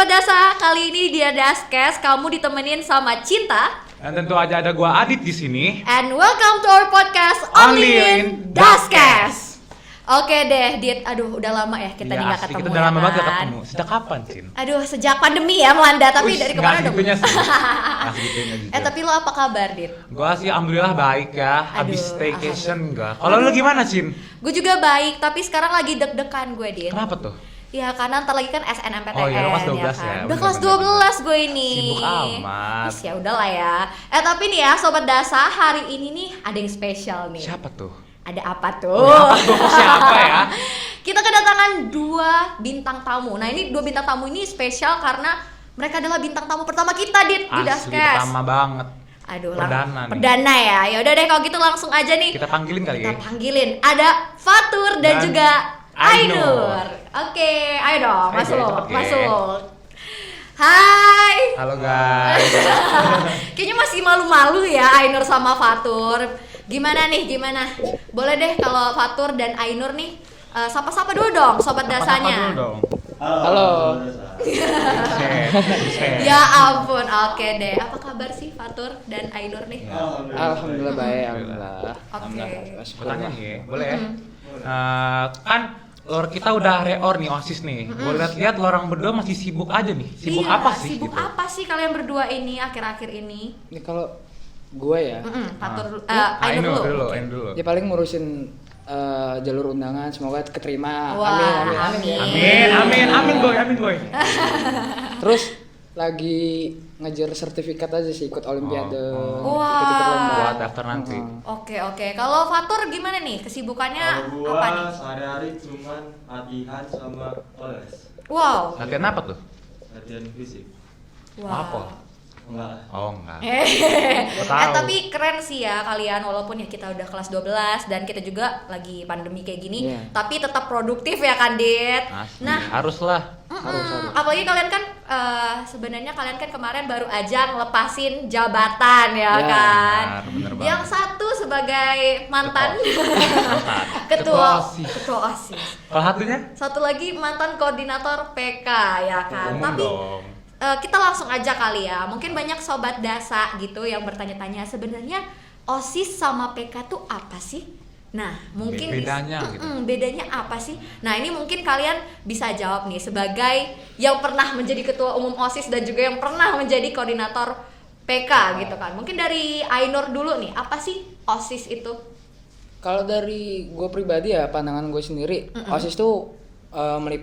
Sobat Dasa, kali ini dia Daskes, kamu ditemenin sama Cinta. Dan tentu aja ada gua Adit di sini. And welcome to our podcast Only in Daskes. Oke deh, Dit. Aduh, udah lama ya kita nih gak ketemu. Kita udah lama banget gak kan? ketemu. Sejak kapan, Cin? Aduh, sejak pandemi ya melanda, tapi dari kemarin udah. Segitunya sih. Nggak segitunya juga. Tapi lo apa kabar, Dit? Gua sih alhamdulillah baik ya. Habis Aduh, staycation gua. Kalau lu gimana, Cin? Gue juga baik, tapi sekarang lagi deg-degan gue, Dit. Kenapa tuh? Ya karena ntar lagi kan SNMPTN. Oh iya, lo kelas 12 ya. Udah Bener, kelas bener, 12 gue ini. Sibuk amat. Ya udahlah ya. Tapi nih ya Sobat Dasa, hari ini nih ada yang spesial nih. Siapa tuh? Ada apa tuh? Oh, apa tuh? Siapa ya? Kita kedatangan 2 bintang tamu. Nah ini 2 bintang tamu ini spesial karena mereka adalah bintang tamu pertama kita di Daskes. Pertama banget. Aduh, Perdana nih. Perdana ya. Ya udah deh kalau gitu langsung aja nih. Kita panggilin kali ya. Kita panggilin. Ada Fatur dan juga Ainur. Oke, ayo dong, Ayo, masuk. cepet, Masuk. Hai. Halo guys. Kayaknya masih malu-malu ya Ainur sama Fatur. Gimana nih, gimana? Boleh deh kalau Fatur dan Ainur nih sapa-sapa dulu dong Sobat Dasanya. Sapa dulu dong. Halo. Ya ampun, oke deh. Apa kabar sih Fatur dan Ainur nih? Alhamdulillah baik, alhamdulillah. Oke. Bertanya nih, ya? Boleh ya? Kan lor kita udah reor nih OSIS nih. Gue lihat lo orang berdua masih sibuk aja nih. Sibuk Iya, apa sih? Sibuk gitu? apa sih kalian berdua ini akhir-akhir ini? Ini kalau gue ya, Fatur, Ainur dulu. Ainur dulu. ya paling ngurusin jalur undangan, semoga keterima. Wah, Amin boy. Terus lagi ngejar sertifikat aja sih, ikut olimpiade, Wah. ikut lomba. Buat daftar nanti. Oke. Kalau Fatur gimana nih? Kesibukannya Kalau apa nih? gua sehari-hari cuman latihan sama les. Wow. Latihan apa tuh? Latihan fisik. Apa? Enggak lah. Oh enggak. Tahu. Tapi keren sih ya kalian, walaupun ya kita udah kelas 12 dan kita juga lagi pandemi kayak gini, tapi tetap produktif ya kan, Dit? Asli. Nah, haruslah. Harus. apalagi kalian kan sebenarnya kalian kan kemarin baru aja ngelepasin jabatan ya kan. Benar banget. Yang satu sebagai mantan Ketua ketua OSIS. Kalau satunya? Satu lagi mantan koordinator PK ya kan. Umum Tapi dong. kita langsung aja kali ya. Mungkin banyak sobat Dasa gitu yang bertanya-tanya sebenarnya OSIS sama PK tuh apa sih? Nah, mungkin bedanya gitu. Bedanya apa sih? Nah, ini mungkin kalian bisa jawab nih sebagai yang pernah menjadi ketua umum OSIS dan juga yang pernah menjadi koordinator PK gitu kan. Mungkin dari Ainur dulu nih, apa sih OSIS itu? Kalau dari gue pribadi ya, pandangan gue sendiri, OSIS tuh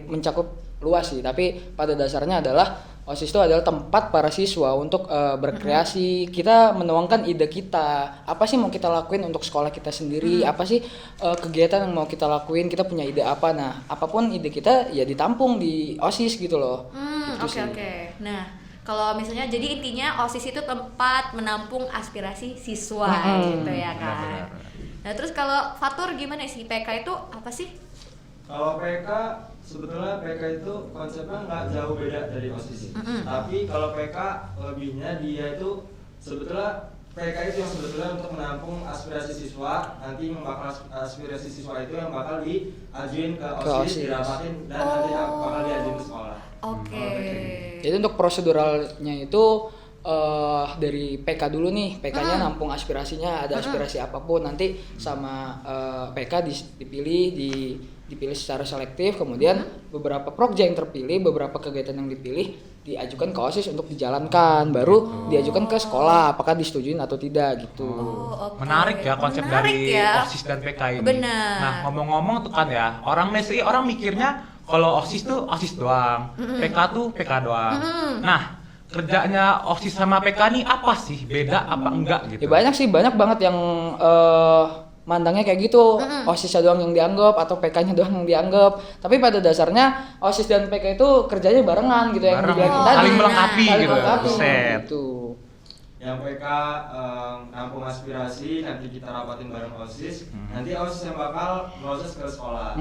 mencakup luas sih, tapi pada dasarnya adalah OSIS itu adalah tempat para siswa untuk berkreasi. Kita menuangkan ide kita. Apa sih mau kita lakuin untuk sekolah kita sendiri? Apa sih kegiatan yang mau kita lakuin? Kita punya ide apa? Nah, apapun ide kita ya ditampung di OSIS gitu loh. Oke. Nah, kalau misalnya jadi intinya OSIS itu tempat menampung aspirasi siswa gitu ya kan. Nah, terus kalau Fatur gimana sih? PK itu apa sih? Kalau PK, sebetulnya PK itu konsepnya nggak jauh beda dari OSIS. Tapi kalau PK lebihnya dia itu sebetulnya PK itu yang sebetulnya untuk menampung aspirasi siswa. Nanti aspirasi siswa itu yang bakal diajuin ke OSIS, dirapatin dan nanti bakal diajuin ke sekolah. Oke. Jadi untuk proseduralnya itu dari PK dulu nih, PK-nya nampung aspirasinya, ada aspirasi apapun nanti sama PK dipilih secara selektif, kemudian beberapa proyek yang terpilih, beberapa kegiatan yang dipilih diajukan ke OSIS untuk dijalankan, baru diajukan ke sekolah apakah disetujuin atau tidak gitu. Oke. Menarik ya konsep Menarik dari ya. OSIS dan PK ini. Benar. Nah, ngomong-ngomong tuh kan ya, orang mikirnya kalau OSIS tuh OSIS doang, PK tuh PK doang. Nah, kerjanya OSIS sama PK nih apa sih? Beda apa enggak gitu? Ya banyak banget yang mandangnya kayak gitu, OSIS doang yang dianggap atau PK-nya doang yang dianggap. Tapi pada dasarnya OSIS dan PK itu kerjanya barengan gitu, yang dibilangin tadi. Saling melengkapi Saling gitu. melengkapi, Set. gitu. yang PK nampung aspirasi, nanti kita rapatin bareng OSIS, nanti OSIS yang bakal proses ke sekolah.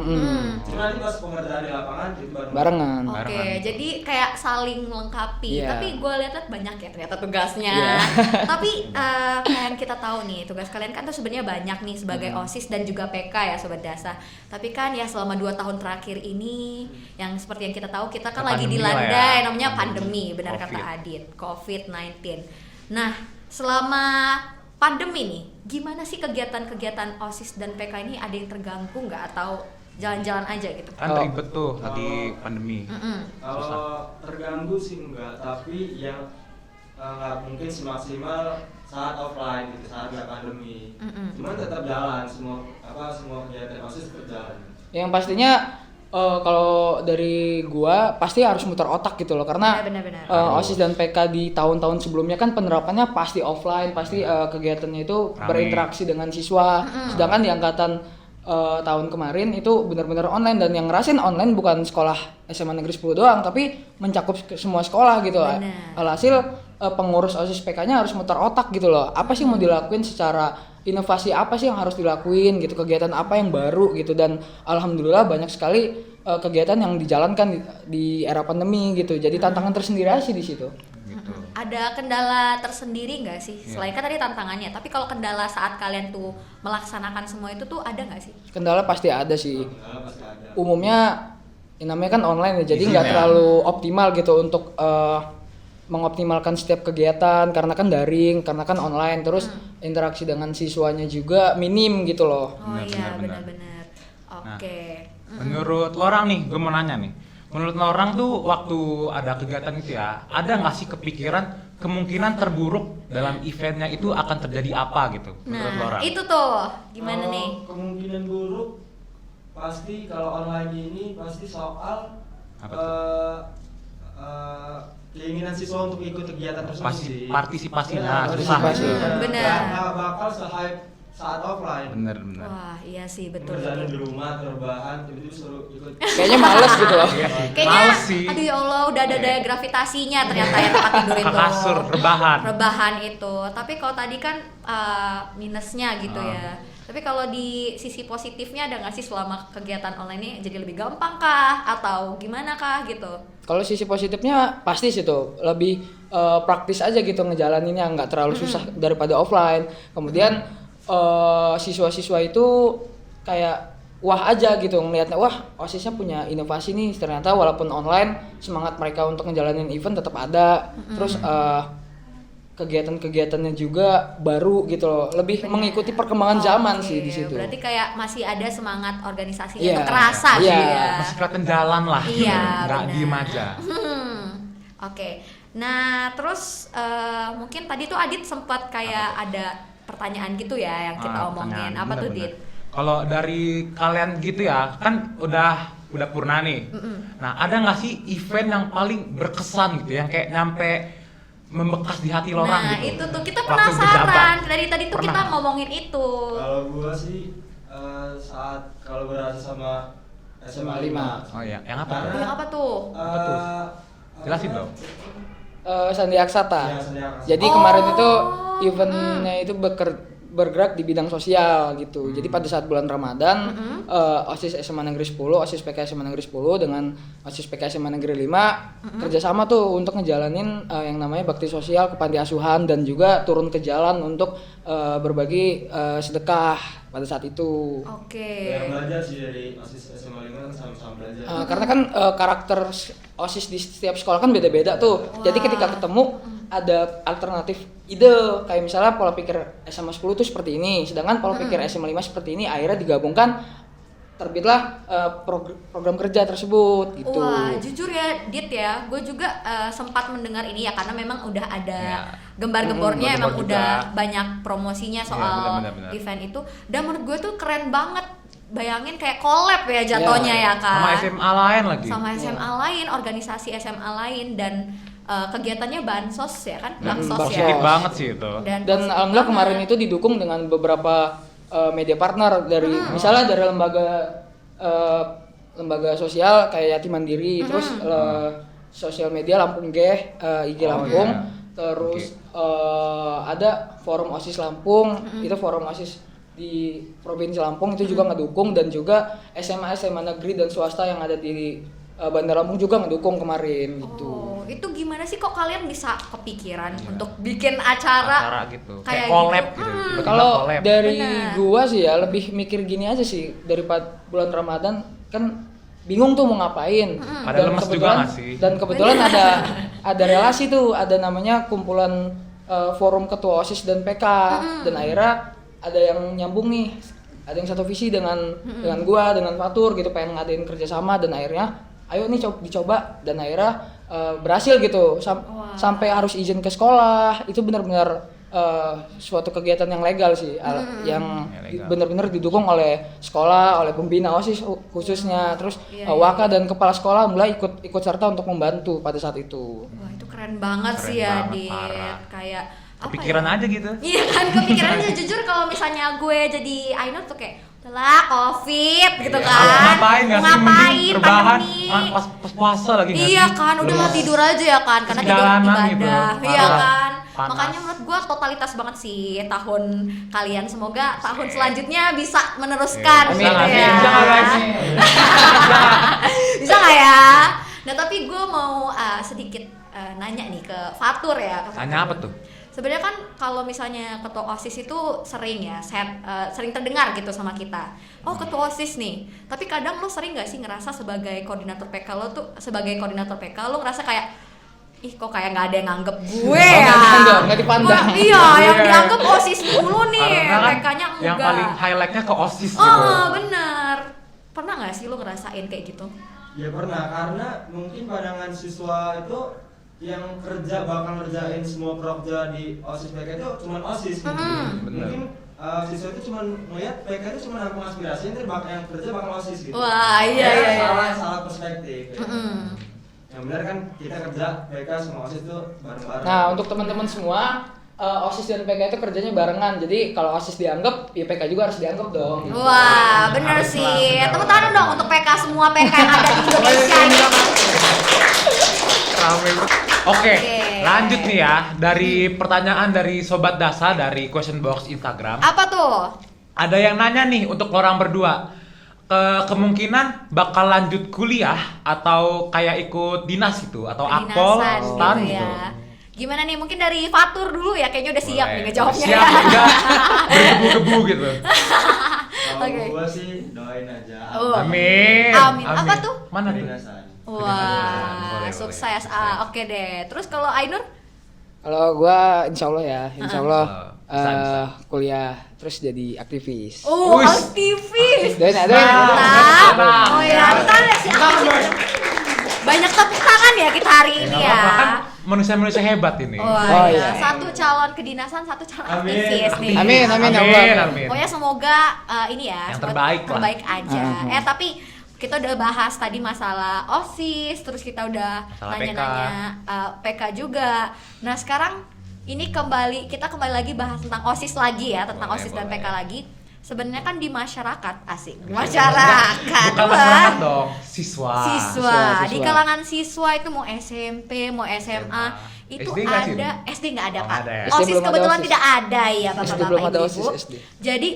Cuma nanti pas pengerjaan di lapangan itu Barengan. Oke, Barengan. jadi kayak saling melengkapi. Iya. Tapi gue lihat banyak ya ternyata tugasnya. Iya. Tapi kayak yang kita tahu nih, tugas kalian kan tuh sebenarnya banyak nih sebagai OSIS dan juga PK ya Sobat Dasa. Tapi kan ya selama 2 tahun terakhir ini, yang seperti yang kita tahu kita kan lagi Pandemi lah dilandai ya. namanya pandemi, benar Covid. kata Adit, COVID-19. Nah, selama pandemi nih, gimana sih kegiatan-kegiatan OSIS dan PK ini, ada yang terganggu nggak atau jalan-jalan aja gitu? Kan ribet tuh lagi pandemi. Kalau terganggu sih enggak, tapi yang nggak mungkin semaksimal saat offline gitu, saat nggak pandemi. Cuman tetap jalan semua kegiatan OSIS tetap jalan. Yang pastinya kalau dari gua pasti harus muter otak gitu loh, karena Ya, benar-benar. OSIS dan PK di tahun-tahun sebelumnya kan penerapannya pasti offline, pasti kegiatannya itu Rame. berinteraksi dengan siswa. Sedangkan di angkatan tahun kemarin itu benar-benar online, dan yang ngerasain online bukan sekolah SMA Negeri 10 doang, tapi mencakup semua sekolah gitu. Benar. Alhasil pengurus OSIS PK-nya harus muter otak gitu loh. Apa sih mau dilakuin, secara inovasi apa sih yang harus dilakuin gitu, kegiatan apa yang baru gitu, dan alhamdulillah banyak sekali kegiatan yang dijalankan di era pandemi gitu. Jadi tantangan tersendiri aja sih di situ. Gitu. Ada kendala tersendiri nggak sih? Iya. Selain kan tadi tantangannya, tapi kalau kendala saat kalian tuh melaksanakan semua itu tuh ada nggak sih? Kendala pasti ada sih. Kendala pasti ada. Umumnya namanya kan online ya, jadi Izin nggak ya. terlalu optimal gitu untuk mengoptimalkan setiap kegiatan, karena kan daring, karena kan online, terus interaksi dengan siswanya juga minim gitu loh. Oh Benar, iya, benar, benar-benar. Oke. Menurut lo orang nih, gue mau nanya nih. Menurut lo orang tuh waktu ada kegiatan itu ya, ada nggak sih kepikiran kemungkinan terburuk dalam eventnya itu akan terjadi apa gitu? Menurut lo Nah, orang? itu tuh gimana Kalau nih? Kemungkinan buruk pasti kalau online ini pasti soal Apa tuh? keinginan siswa untuk ikut kegiatan tersebut Pasti sih. partisipasinya Iya, susah. Partisipasi. Benar. Nggak bakal se-hype saat offline. Bener. Wah, iya sih betul. Kerjaan di rumah, terbahan, tiba-tiba suruh ikut. Kayaknya males gitu loh. Iya sih. Kayaknya, Males sih. aduh ya Allah, udah ada daya gravitasinya ternyata ya tempat tidur itu. Ke kasur, rebahan. Rebahan itu. Tapi kalau tadi kan minusnya gitu ya. Tapi kalau di sisi positifnya ada nggak sih selama kegiatan online ini jadi lebih gampang kah? Atau gimana kah gitu? Kalau sisi positifnya pasti sih tuh lebih praktis aja gitu ngejalaninnya, nggak terlalu susah daripada offline. Kemudian siswa-siswa itu kayak wah aja gitu ngelihatnya, wah OSISnya punya inovasi nih, ternyata walaupun online semangat mereka untuk ngejalanin event tetap ada. Terus kegiatan-kegiatannya juga baru gitu loh, lebih Benar. mengikuti perkembangan zaman Oke, sih di situ. Berarti kayak masih ada semangat organisasinya Iya. itu kerasa Iya. gitu ya. Masih kelihatan jalan lah. Iya, Nggak benar. diem aja. Oke. Nah, terus mungkin tadi tuh Adit sempat kayak ada pertanyaan gitu ya yang kita omongin. Pertanyaan. Apa tuh, Bener-bener. Dit? Kalau dari kalian gitu ya, kan udah purna nih. Nah, ada nggak sih event yang paling berkesan gitu, yang kayak nyampe membekas di hati orang Nah, gitu? itu tuh kita Waktu penasaran. pejabat. Dari tadi tuh Pernah. kita ngomongin itu. Kalau gua sih saat kolaborasi sama SMA 5. Oh iya, yang apa tuh? Karena- Yang apa tuh? Apa tuh? Jelasin dong. Sandi Aksata. Iya, Sandi Aksata. Jadi Oh. kemarin itu eventnya itu bergerak di bidang sosial gitu. Jadi pada saat bulan Ramadan, OSIS SMA Negeri 10, OSIS PK SMA Negeri 10 dengan OSIS PK SMA Negeri 5 kerjasama tuh untuk ngejalanin yang namanya bakti sosial ke panti asuhan, dan juga turun ke jalan untuk berbagi sedekah pada saat itu. Oke. Yang belajar sih dari OSIS SMA 5 kan sama-sama belajar. Karena kan karakter OSIS di setiap sekolah kan beda-beda tuh. Jadi ketika ketemu ada alternatif ide, kayak misalnya pola pikir SMA 10 tuh seperti ini, sedangkan pola pikir SMA 5 seperti ini, akhirnya digabungkan, terbitlah program kerja tersebut gitu. Wah, jujur ya, Dit ya, gue juga sempat mendengar ini ya, karena memang udah ada Ya. gembar-gembornya, emang Gembar-gembor udah juga. banyak promosinya Iya, soal benar-benar. event itu. Dan menurut gue tuh keren banget. Bayangin kayak collab ya jatuhnya ya kan. Sama SMA lain lagi. Sama SMA lain, organisasi SMA lain, dan kegiatannya bansos ya kan, bansos bansos. ya. Sedikit banget sih itu. Dan positif alhamdulillah banget. kemarin itu didukung dengan beberapa media partner dari misalnya dari lembaga sosial kayak Yatim Mandiri, terus sosial media Lampung Geh, IG Oh, Lampung, iya. Terus ada forum OSIS Lampung, itu forum OSIS di Provinsi Lampung itu juga ngedukung, dan juga SMA negeri dan swasta yang ada di Bandar Lampung juga ngedukung kemarin gitu. Oh, itu gimana sih kok kalian bisa kepikiran untuk bikin acara gitu. kayak Kayak collab gitu? gitu. Tiba-tiba Kalau collab. dari Benar. gua sih ya lebih mikir gini aja sih, daripada bulan Ramadan kan bingung tuh mau ngapain. Pada lemes juga nggak sih? Dan kebetulan ada relasi tuh, ada namanya kumpulan forum ketua OSIS dan PK, dan akhirnya ada yang nyambung nih, ada yang satu visi dengan gua, dengan Fatur gitu, pengen ngadain kerjasama, dan akhirnya ayo nih dicoba, dan akhirnya berhasil gitu. Sampai harus izin ke sekolah, itu benar-benar suatu kegiatan yang legal sih, yang legal. benar-benar didukung oleh sekolah, oleh pembina OSIS khususnya, terus Iya, Waka dan kepala sekolah mulai ikut serta untuk membantu pada saat itu. Wah, itu keren banget Keren sih ya, banget, Dit. parah. Kayak apa Kepikiran ya? aja gitu. Iya kan, kepikiran aja. Jujur kalau misalnya gue jadi Ainur tuh kayak udahlah COVID gitu Iya, kan. ngapain nggak sih? Ngapain Mending rebahan, pandemi? pas puasa lagi nggak Iya sih? kan, udahlah Lemes. tidur aja ya kan, karena Terus tidur jalanan ibadah. gitu, Iya parah. kan. Panas. Makanya menurut gue totalitas banget sih tahun kalian. Semoga tahun selanjutnya bisa meneruskan Iya. Amin, gitu amin. ya. Bisa nggak, guys? Bisa nggak ya? Nah tapi gue mau sedikit nanya nih ke Fatur ya. Ke Fatur. Tanya apa tuh? Sebenarnya kan kalau misalnya ketua OSIS itu sering ya, sering terdengar gitu sama kita. Oh ketua OSIS nih, tapi kadang lo sering nggak sih ngerasa sebagai koordinator PK lo tuh, sebagai koordinator PK lo ngerasa kayak, ih kok kayak nggak ada yang nganggep gue ya? nggak dipandang. Wah, iya, yang dianggap OSIS mulu nih, Karena kan PK-nya enggak. yang paling highlightnya ke OSIS gitu. Oh benar. Pernah nggak sih lo ngerasain kayak gitu? Ya pernah, karena mungkin pandangan siswa itu yang kerja bakal ngerjain semua prokja di OSIS PK itu cuma OSIS gitu. Bener. Mungkin siswa itu cuma melihat PK itu cuma nampung aspirasi, nanti yang kerja bakal OSIS gitu. Wah, iya, Ya, iya, iya. salah perspektif. Ya. Yang benar kan kita kerja PK sama OSIS itu bareng-bareng. Nah, untuk teman-teman semua, OSIS dan PK itu kerjanya barengan. Jadi kalau OSIS dianggap, ya PK juga harus dianggap dong. Wah, bener Harus sih. lah, bener. Tepuk tangan dong untuk PK semua PK yang ada di Indonesia ini. Rame banget. Oke, Oke. lanjut nih ya. Dari pertanyaan dari Sobat Dasa dari question box Instagram. Apa tuh? Ada yang nanya nih untuk orang berdua. Kemungkinan bakal lanjut kuliah atau kayak ikut dinas gitu atau akpol, Kedinasan stan gitu gitu. ya. Gimana nih? Mungkin dari Fatur dulu ya, kayaknya udah siap nih ngejawabnya. Siap, ya. enggak bergebu-gebu gitu. Kalau Oke. gua sih doain aja. Oh. Amin. Amin. Apa tuh? Mana tuh? Kedinasan. Wah, Boleh, sukses. boleh. Oke deh. Terus kalau Ainur? Kalau gua insya Allah ya, insya Allah Bisa. kuliah terus jadi aktivis. Oh, Wih. aktivis. Dan ada Mantap. Nah. Oh ya, ntar ya si aktivis. Banyak tepuk tangan ya kita hari ini Nggak ya. apa-apa, kan manusia-manusia hebat ini. Wah, Oh, iya. iya. Satu calon kedinasan, satu calon Amin. aktivis nih. Amin, amin, ya Allah. Amin. Pokoknya semoga ini ya Yang semoga terbaik lah. terbaik aja. Ah. Tapi kita udah bahas tadi masalah OSIS, terus kita udah Masalah nanya-nanya PK juga. Nah sekarang ini kita kembali lagi bahas tentang OSIS lagi ya, tentang Boleh, OSIS dan boleh. PK lagi. Sebenarnya kan di masyarakat, asik, di masyarakat, Bukan Wah. masyarakat dong, siswa. Siswa. Siswa. Di kalangan siswa itu mau SMP, mau SMA, itu SD nggak sih? ada SD nggak ada Oh, Pak. nggak ada ya? SD OSIS belum ada kebetulan OSIS. tidak ada ya SD Bapak-bapak belum ada Ibu-ibu. OSIS SD. Jadi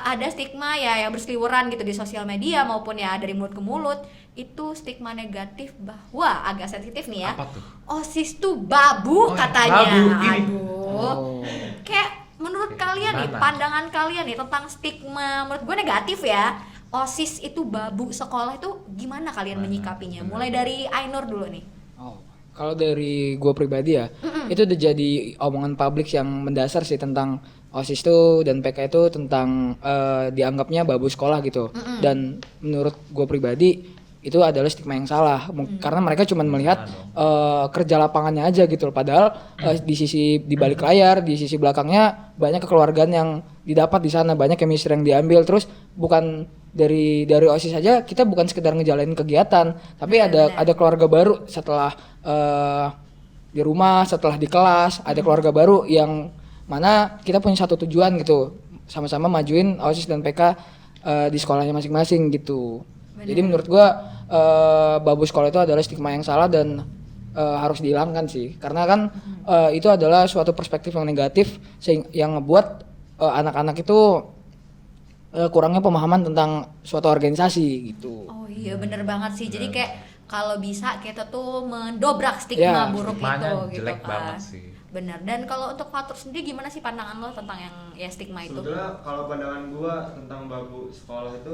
ada stigma ya yang berseliweran gitu di sosial media maupun ya dari mulut ke mulut, itu stigma negatif bahwa agak sensitif nih ya. Apa tuh? OSIS tuh babu Oh, katanya. babu, ini. Aduh. Oh. Kayak menurut kalian nih, Gimana? pandangan kalian nih tentang stigma, menurut gue negatif ya. OSIS itu babu sekolah itu gimana kalian menyikapinya? Mulai dari Ainur dulu nih. Oh, kalau dari gue pribadi ya, itu udah jadi omongan publik yang mendasar sih tentang OSIS itu dan PK itu tentang dianggapnya babu sekolah gitu. Dan menurut gue pribadi itu adalah stigma yang salah, karena mereka cuma melihat kerja lapangannya aja gitu loh. Padahal di balik layar, di sisi belakangnya banyak kekeluargaan yang didapat di sana, banyak chemistry yang diambil. Terus bukan dari OSIS saja, kita bukan sekedar ngejalanin kegiatan, tapi ada keluarga baru setelah di rumah, setelah di kelas, ada keluarga baru yang mana kita punya satu tujuan gitu, sama-sama majuin OSIS dan PK di sekolahnya masing-masing gitu. Jadi menurut gua babu sekolah itu adalah stigma yang salah, dan harus dihilangkan sih, karena kan itu adalah suatu perspektif yang negatif yang ngebuat anak-anak itu kurangnya pemahaman tentang suatu organisasi gitu. Oh iya bener banget sih. Jadi kayak kalau bisa kita tuh mendobrak stigma Ya, buruk stigmanya itu gitu jelek kan. banget sih. Bener. Dan kalau untuk Fatur sendiri gimana sih pandangan lo tentang yang ya stigma itu? Sebetulnya kalau pandangan gua tentang bangku sekolah itu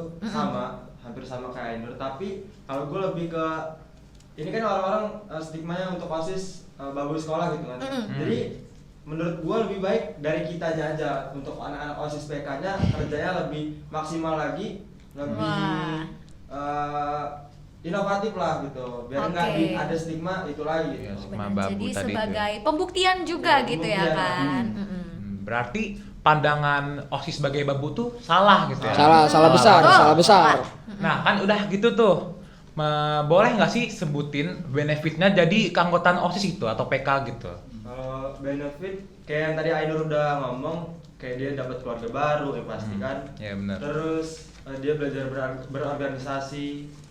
hampir sama kayak Ainur, tapi kalau gua lebih ke ini kan orang-orang stigmanya untuk OSIS bangku sekolah gitu kan. Jadi menurut gua lebih baik dari kitanya aja untuk anak-anak OSIS PK-nya kerjanya lebih maksimal lagi, lebih inovatif lah gitu, biar nggak ada stigma itu lagi Iya, gitu. stigma Bener. babu Jadi tadi sebagai pembuktian juga Ya, gitu ya kan. Berarti pandangan OSIS sebagai babu tuh salah gitu ya. Salah besar, Betul. salah besar. Nah kan udah gitu tuh, boleh nggak sih sebutin benefitnya jadi keanggotaan OSIS itu atau PK gitu? Kalau benefit kayak yang tadi Ainur udah ngomong, kayak dia dapat keluarga baru ya pasti kan. Ya benar. Terus dia belajar berorganisasi.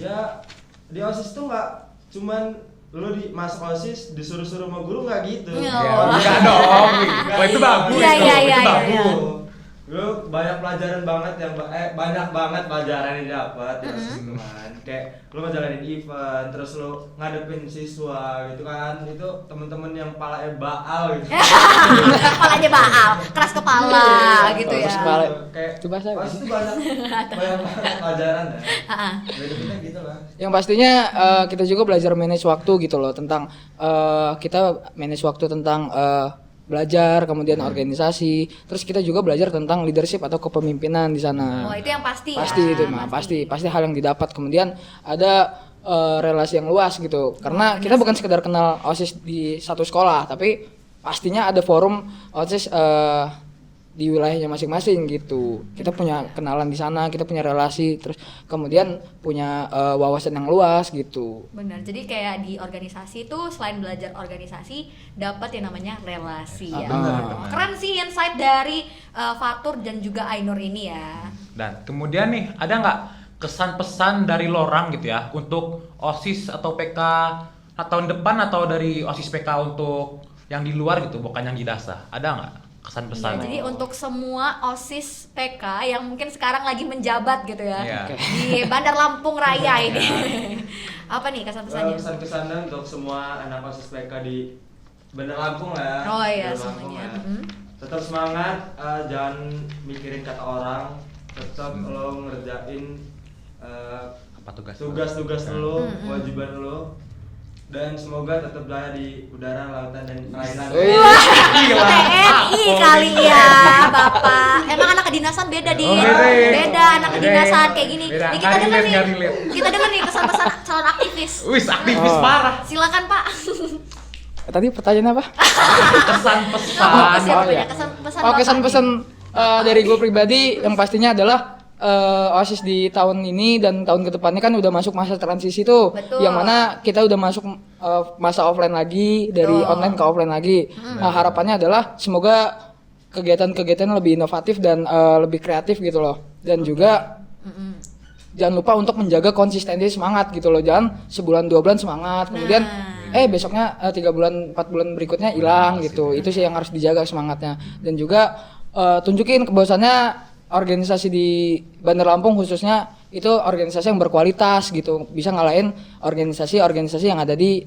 Ya di OSIS tuh nggak cuman lu masuk OSIS disuruh-suruh sama guru nggak gitu. Ya. Enggak dong. Wah itu bagus. Iya, dong, iya, itu iya, bagus. iya. Lu banyak pelajaran banget yang banyak banget pelajaran yang didapat di OSIS itu kan. Kayak lu ngejalanin event, terus lu ngadepin siswa gitu kan. Itu temen-temen yang palanya baal gitu. Kepalanya baal, keras kepala gitu ya. Keras kepala. Kayak Itu bahasa apa? OSIS itu banyak banget pelajaran ya. Benefitnya gitu lah. Yang pastinya kita juga belajar manage waktu gitu loh, tentang kita manage waktu tentang belajar, kemudian organisasi, terus kita juga belajar tentang leadership atau kepemimpinan di sana. Oh itu yang pasti ya. Pasti itu mah, pasti hal yang didapat. Kemudian ada relasi yang luas gitu, karena kita bukan sekedar kenal OSIS di satu sekolah, tapi pastinya ada forum OSIS di wilayahnya masing-masing gitu. Kita punya kenalan di sana, kita punya relasi, terus kemudian punya wawasan yang luas gitu. Benar. Jadi kayak di organisasi itu selain belajar organisasi dapat yang namanya relasi ya. benar. Keren sih insight dari Fatur dan juga Ainur ini ya. Dan kemudian nih ada nggak kesan pesan dari lorang gitu ya untuk OSIS atau PK tahun depan atau dari OSIS PK untuk yang di luar gitu, bukan yang di DASA? Ada nggak kesan pesan? Iya, jadi untuk semua OSIS PK yang mungkin sekarang lagi menjabat gitu ya Iya. di Bandar Lampung Raya ini. Apa nih kesan-pesannya? Pesan-pesannya untuk semua anak OSIS PK di Bandar Lampung lah. Oh iya, Bandar Lampung semuanya. ya. Tetap semangat, jangan mikirin kata orang, tetap lo ngerjain Apa tugas? tugas-tugas lo, kewajiban lo, dan semoga tetap jaya di udara, lautan, dan perairan. TNI kali ya, Bapak. Emang anak kedinasan beda, Din. Beda anak kedinasan kayak gini. Beda. Nih, kita Nggak denger nih. relate. Kita denger nih kesan-pesan calon aktivis. Wis aktivis parah. Silakan, Pak. Tadi pertanyaan apa? Kesan pesan. Apa sih Oh, pokoknya iya. kesan-pesan Oh, Bapak kesan-pesan nih? dari gue pribadi yang pastinya adalah OSIS di tahun ini dan tahun kedepannya kan udah masuk masa transisi tuh, Betul. yang mana kita udah masuk masa offline lagi, dari Betul. online ke offline lagi. Nah, harapannya adalah semoga kegiatan-kegiatan lebih inovatif dan lebih kreatif gitu loh, dan juga jangan lupa untuk menjaga konsistensi semangat gitu loh, jangan sebulan 2 bulan semangat kemudian besoknya 3 bulan 4 bulan berikutnya hilang gitu. Itu sih yang harus dijaga semangatnya, dan juga tunjukin bahwasannya organisasi di Bandar Lampung khususnya itu organisasi yang berkualitas gitu, bisa ngalahin organisasi-organisasi yang ada di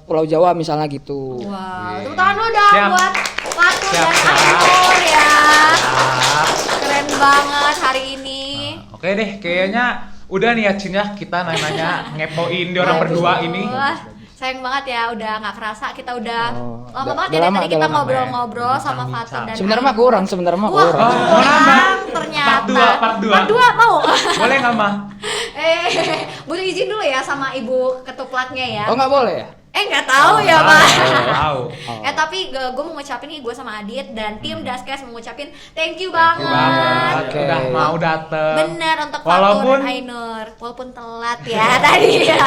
Pulau Jawa misalnya gitu. Wow, tepuk tangan dulu dong Siap. buat Fatur Siap, dan siap. Ainur ya. Ah. Keren banget hari ini. Oke deh, kayaknya udah nih ya Cin ya, kita nanya ngepoin di orang berdua ini. Wah, sayang banget ya, udah nggak kerasa kita udah Oh, lama udah banget ya lama, tadi kita udah lama. ngobrol-ngobrol sama Bincang-bincang. Fatur dan Sebenarnya mah Ainur. kurang, sebenarnya mah Wah, kurang. mau nambah? kurang ternyata. Part 2. Part 2 mau? Boleh nggak mah? Butuh izin dulu ya sama ibu ketuplatnya ya. Oh, nggak boleh ya? Nggak tahu ya, Pak. Tahu. Tapi gue mau ngucapin nih, gue sama Adit dan tim Daskes mau ngucapin thank you Thank you banget. Oke. Udah mau dateng. Bener untuk Fatur Walaupun dan Ainur, walaupun telat ya tadi ya.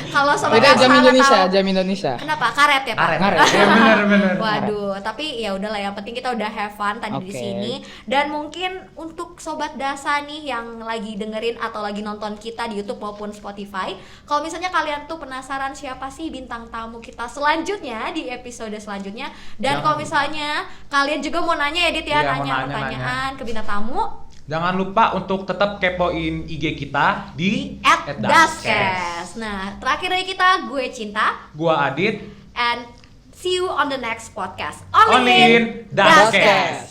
Kalau sobat Beda jam salah Indonesia, tahu- jam Indonesia. Kenapa? Karet ya, Pak? Karet. Ya bener. Waduh, tapi ya udahlah, yang penting kita udah have fun tadi di Oke. sini. Dan mungkin untuk sobat Dasa nih yang lagi dengerin atau lagi nonton kita di YouTube maupun Spotify, kalau misalnya kalian tuh penasaran siapa sih bintang tamu kita selanjutnya di episode selanjutnya. Dan Jangan kalau misalnya kalian juga mau nanya ya Dit ya, Iya, mau nanya nanya, pertanyaan ke bintang tamu Jangan lupa untuk tetap kepoin IG kita di @daskes. Nah, terakhir dari kita, gue Cinta Gua Adit. and see you on the next podcast. Only in Daskes. Daskes.